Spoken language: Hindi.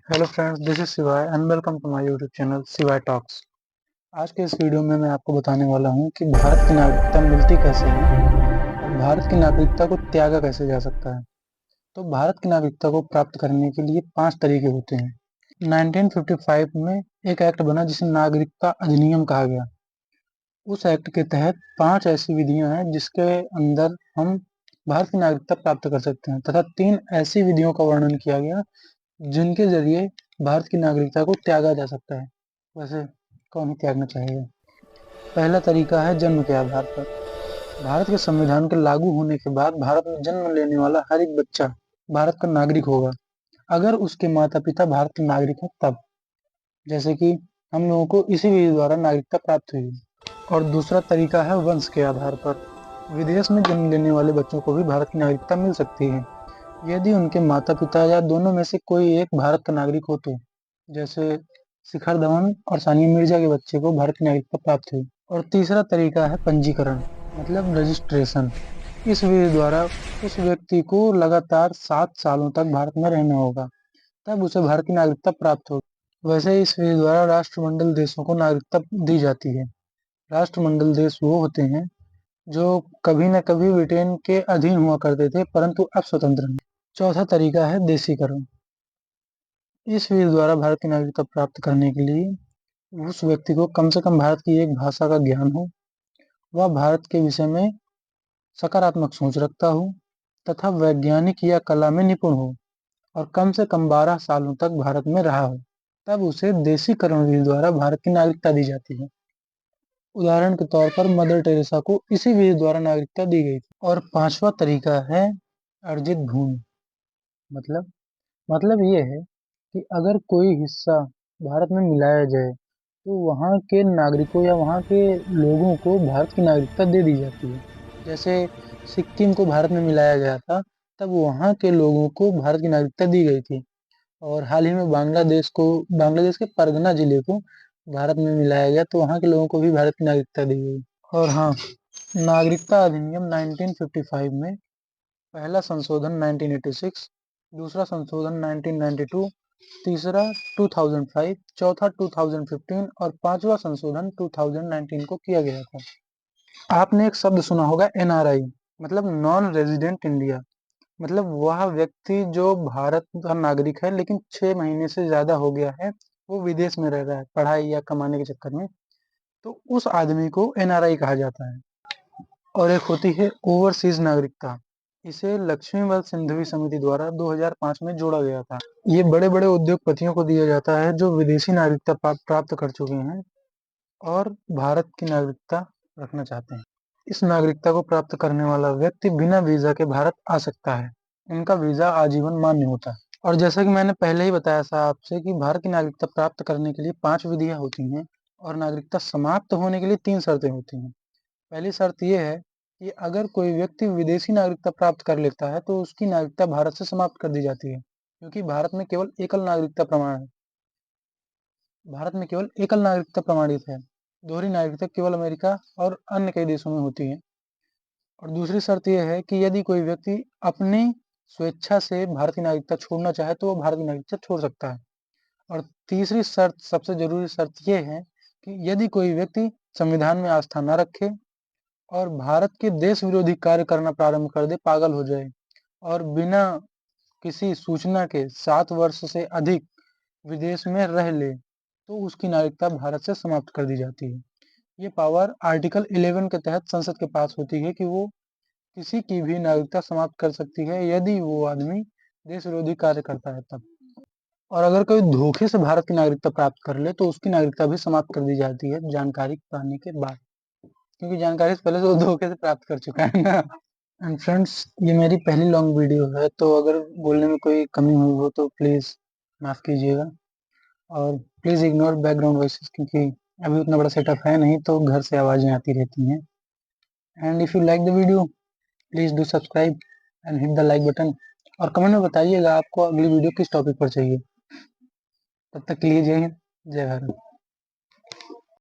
Hello friends, this is Shivay and welcome to my YouTube channel Shivay talks. आज के इस वीडियो में मैं आपको बताने वाला हूं कि भारत की नागरिकता मिलती कैसे है और भारत की नागरिकता को त्यागा कैसे जा सकता है। तो भारत की नागरिकता को प्राप्त करने के लिए 5 तरीके होते हैं। 1955 में एक एक्ट बना जिसे नागरिकता अधिनियम कहा गया। उस एक्ट के तहत 5 ऐसी विधियां हैं जिसके अंदर हम भारत की नागरिकता प्राप्त कर सकते हैं तथा 3 ऐसी विधियों का वर्णन किया गया जिनके जरिए भारत की नागरिकता को त्यागा जा सकता है। वैसे कौन ही त्यागना चाहेगा। पहला तरीका है जन्म के आधार पर। भारत के संविधान के लागू होने के बाद भारत में जन्म लेने वाला हर एक बच्चा भारत का नागरिक होगा, अगर उसके माता पिता भारत के नागरिक हैं तब। जैसे कि हम लोगों को इसी विधि द्वारा नागरिकता प्राप्त हुई। और दूसरा तरीका है वंश के आधार पर। विदेश में जन्म लेने वाले बच्चों को भी भारत की नागरिकता मिल सकती है यदि उनके माता पिता या दोनों में से कोई एक भारत का नागरिक हो तो। जैसे शिखर धवन और सानिया मिर्जा के बच्चे को भारत की नागरिकता प्राप्त हुई। और तीसरा तरीका है पंजीकरण, मतलब रजिस्ट्रेशन। इस विधि द्वारा उस व्यक्ति को लगातार 7 सालों तक भारत में रहना होगा, तब उसे भारत की नागरिकता प्राप्त होगी। वैसे इस विधि द्वारा राष्ट्रमंडल देशों को नागरिकता दी जाती है। राष्ट्रमंडल देश वो होते हैं जो कभी न कभी ब्रिटेन के अधीन हुआ करते थे परंतु अब स्वतंत्र हैं। चौथा तरीका है देशीकरण। इस विधि द्वारा भारत की नागरिकता प्राप्त करने के लिए उस व्यक्ति को कम से कम भारत की एक भाषा का ज्ञान हो, वह भारत के विषय में सकारात्मक सोच रखता हो तथा वैज्ञानिक या कला में निपुण हो और कम से कम 12 सालों तक भारत में रहा हो, तब उसे देशीकरण विधि द्वारा भारत की नागरिकता दी जाती है। उदाहरण के तौर पर मदर टेरेसा को इसी विधि द्वारा नागरिकता दी गई थी। और पांचवा तरीका है अर्जित भूमि। मतलब मतलब ये है कि अगर कोई हिस्सा भारत में मिलाया जाए तो वहाँ के नागरिकों या वहाँ के लोगों को भारत की नागरिकता दे दी जाती है। जैसे सिक्किम को भारत में मिलाया गया था, तब वहाँ के लोगों को भारत की नागरिकता दी गई थी। और हाल ही में बांग्लादेश के परगना जिले को भारत में मिलाया गया तो वहाँ के लोगों को भी भारत की नागरिकता दी गई। और हाँ, नागरिकता अधिनियम 1955 में पहला संशोधन 1986, दूसरा संशोधन 1992, तीसरा 2005, चौथा 2015 और पांचवा संशोधन 2019 को किया गया था। आपने एक शब्द सुना होगा एनआरआई, मतलब नॉन रेजिडेंट इंडिया। मतलब वह व्यक्ति जो भारत का नागरिक है लेकिन 6 महीने से ज्यादा हो गया है, वो विदेश में रह रहा है पढ़ाई या कमाने के चक्कर में, तो उस आदमी को एनआरआई कहा जाता है। और एक होती है ओवरसीज नागरिकता। इसे लक्ष्मीबाई सिंधवी समिति द्वारा 2005 में जोड़ा गया था। ये बड़े बड़े उद्योगपतियों को दिया जाता है जो विदेशी नागरिकता प्राप्त कर चुके हैं और भारत की नागरिकता रखना चाहते हैं। इस नागरिकता को प्राप्त करने वाला व्यक्ति बिना वीजा के भारत आ सकता है। उनका वीजा आजीवन मान्य होता है। और जैसा कि मैंने पहले ही बताया था आपसे कि भारत की नागरिकता प्राप्त करने के लिए 5 विधियां होती हैं और नागरिकता समाप्त होने के लिए 3 शर्तें होती हैं। पहली शर्त यह है कि अगर कोई व्यक्ति विदेशी नागरिकता प्राप्त कर लेता है तो उसकी नागरिकता भारत से समाप्त कर दी जाती है, क्योंकि भारत में केवल एकल नागरिकता प्रमाणित है। दोहरी नागरिकता केवल अमेरिका और अन्य कई देशों में होती है। और दूसरी शर्त यह है कि यदि कोई व्यक्ति अपनी स्वेच्छा से भारत की नागरिकता छोड़ना चाहे तो वो भारत की नागरिकता छोड़ सकता है। और तीसरी शर्त, सबसे जरूरी शर्त यह है कि यदि कोई व्यक्ति संविधान में आस्था न रखे और भारत के देश विरोधी कार्य करना प्रारंभ कर दे, पागल हो जाए और बिना किसी सूचना के 7 वर्ष से अधिक विदेश में रह ले, तो उसकी नागरिकता भारत से समाप्त कर दी जाती है। ये पावर आर्टिकल 11 के तहत संसद के पास होती है कि वो किसी की भी नागरिकता समाप्त कर सकती है यदि वो आदमी देश विरोधी कार्य करता है तब। और अगर कोई धोखे से भारत की नागरिकता प्राप्त कर ले तो उसकी नागरिकता भी समाप्त कर दी जाती है जानकारी पाने के बाद, क्योंकि जानकारी से पहले तो वो धोखे से प्राप्त कर चुका है ना। एंड फ्रेंड्स, ये मेरी पहली लॉन्ग वीडियो है तो अगर बोलने में कोई कमी हुई हो तो प्लीज़ माफ़ कीजिएगा। और प्लीज़ इग्नोर बैकग्राउंड वॉइसेस, क्योंकि अभी उतना बड़ा सेटअप है नहीं तो घर से आवाज़ें आती रहती हैं। And if you like the video please do subscribe and hit the like button. और कमेंट में बताइएगा आपको अगली वीडियो किस टॉपिक पर चाहिए। तब तक के लिए जय हिंद, जय भारत।